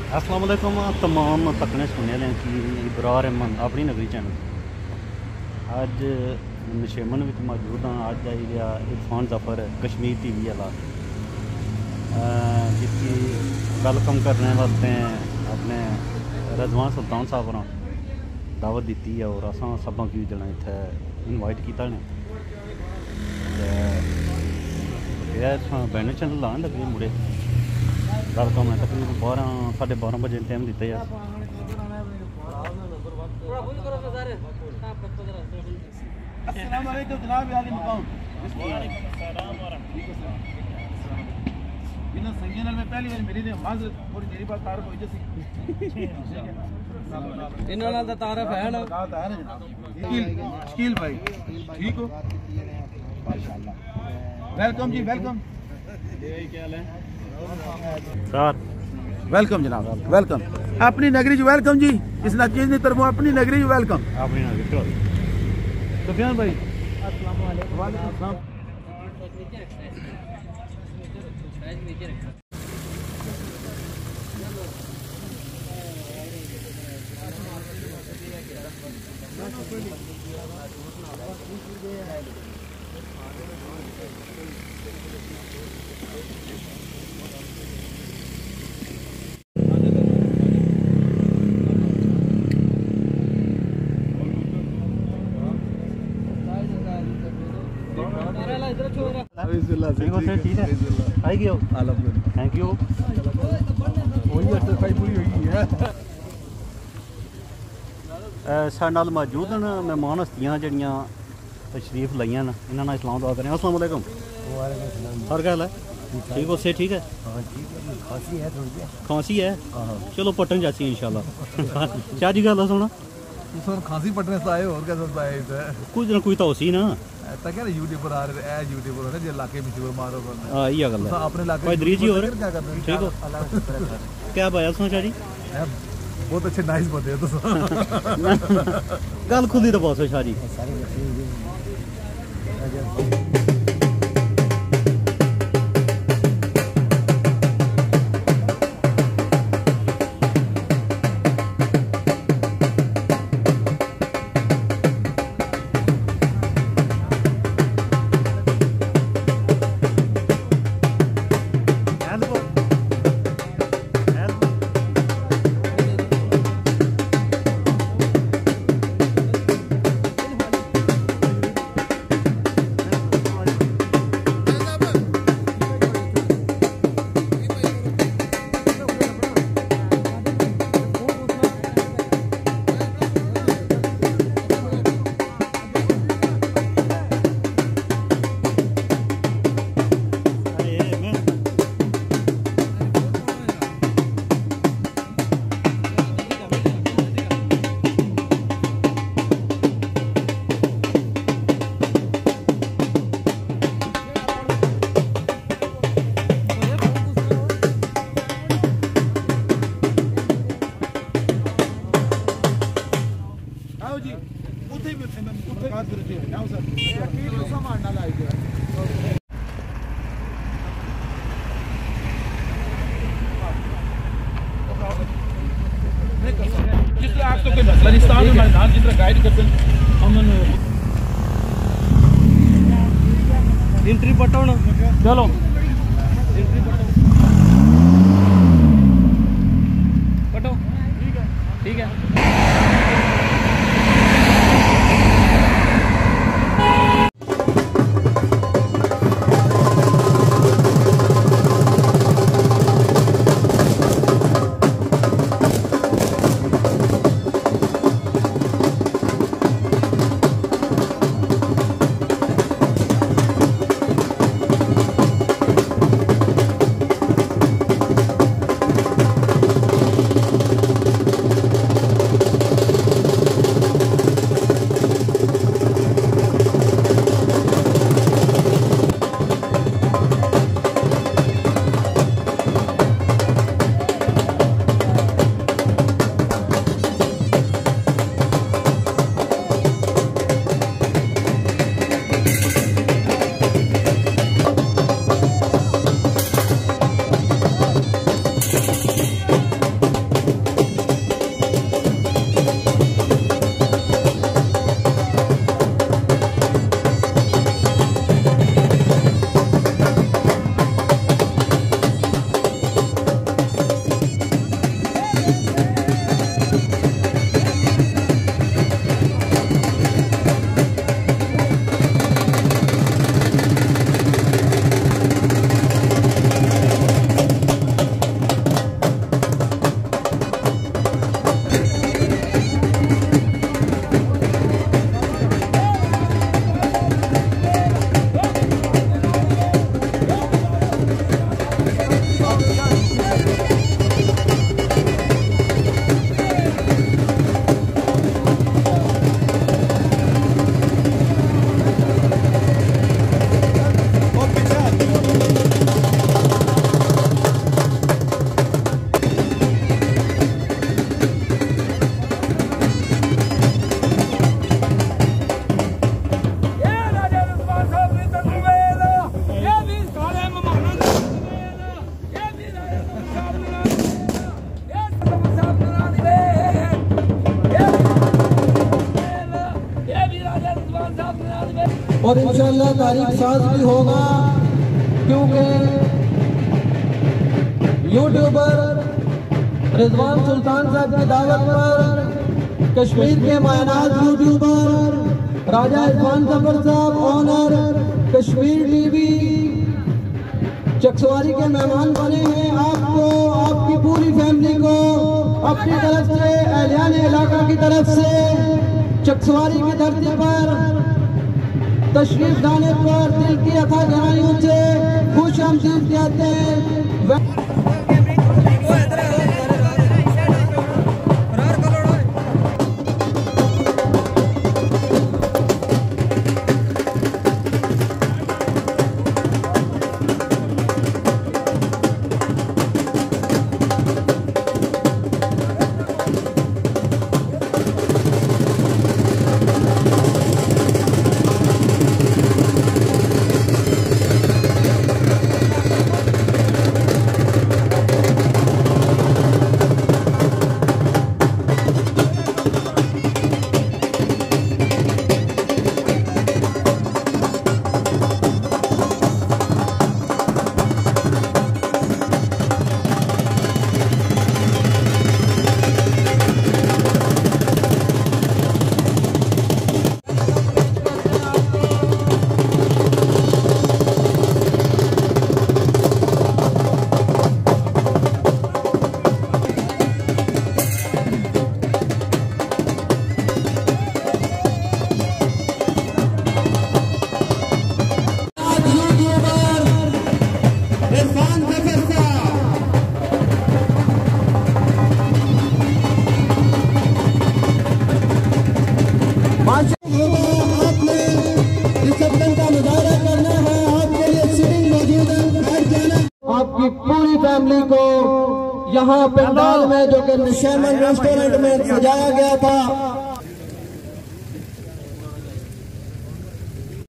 अस्सलाम वालेकुम तमाम तकने सुनने लें कि रहमान अपनी नगरी चैनल अज नशेमन में मौजूद हाँ। अज आई गया इरफान ज़फ़र कश्मीर टीवी वाला जिसकी वेलकम करने वास्ते अपने रजवान सुल्तान साहब ने दावत दी है और असा सबा की जना इतने इनवाइट किया ने बैनर चैनल लाने लगे मुड़े वेलकम है तकरीबन 12-12:30 बजे टाइम दिता है। पहली बार मेरी मेरी बात तारफ हो तारफ है ना शकील भाई ठीक हो वेलकम जी वेलकम सर वेलकम जनाब वेलकम अपनी नगरी जी वेलकम जी इस चीज की तरफ अपनी नगरी जी वेलकम अपनी नगरी सुफियान भाई ठीक है आएगी थैंक यू साडे नाल मौजूद न मेहमान हस्तियां जड़ियां तशरीफ लाइया न इन्होंने इस्लाम दुआ करें। अस्सलाम वालेकुम हर गल है ठीक हो से ठीक है खांसी है चलो पटन जासी इंशाल्लाह क्या जी गल सुना खांसी पटने से आए और कैसे आए कुछ ना कुछ तो सी ना क्या यूट्यूबर आ रहे हैं यूट्यूबर हो रहे जो इलाके में जोर मारो हां ये गल है अपने इलाके भाई दरीज जी और क्या कर रहे हैं ठीक हो क्या पाया सोचा जी बहुत अच्छे नाइस बंदे हो तो गल खुली तो बहुत शाह जी एंट्री पटो ना चलो एंट्री पटो ठीक है और इंशाअल्लाह तारीख साज भी होगा, क्योंकि यूट्यूबर रिजवान सुल्तान साहब की दावत पर कश्मीर के मायनात यूट्यूबर राजा इरफान जफर साहब ओनर कश्मीर टीवी चकसवारी के मेहमान बने हैं। आपको, आपकी पूरी फैमिली को अपनी तरफ से, अहलियान इलाका की तरफ से चकसवारी की धरती पर तशरीफ लाने पर दिल की अथाह गहराइयों से खुश आमदीद कहते हैं। आपकी पूरी फैमिली को यहाँ पंडाल में, जो कि निशीमन रेस्टोरेंट में सजाया गया था,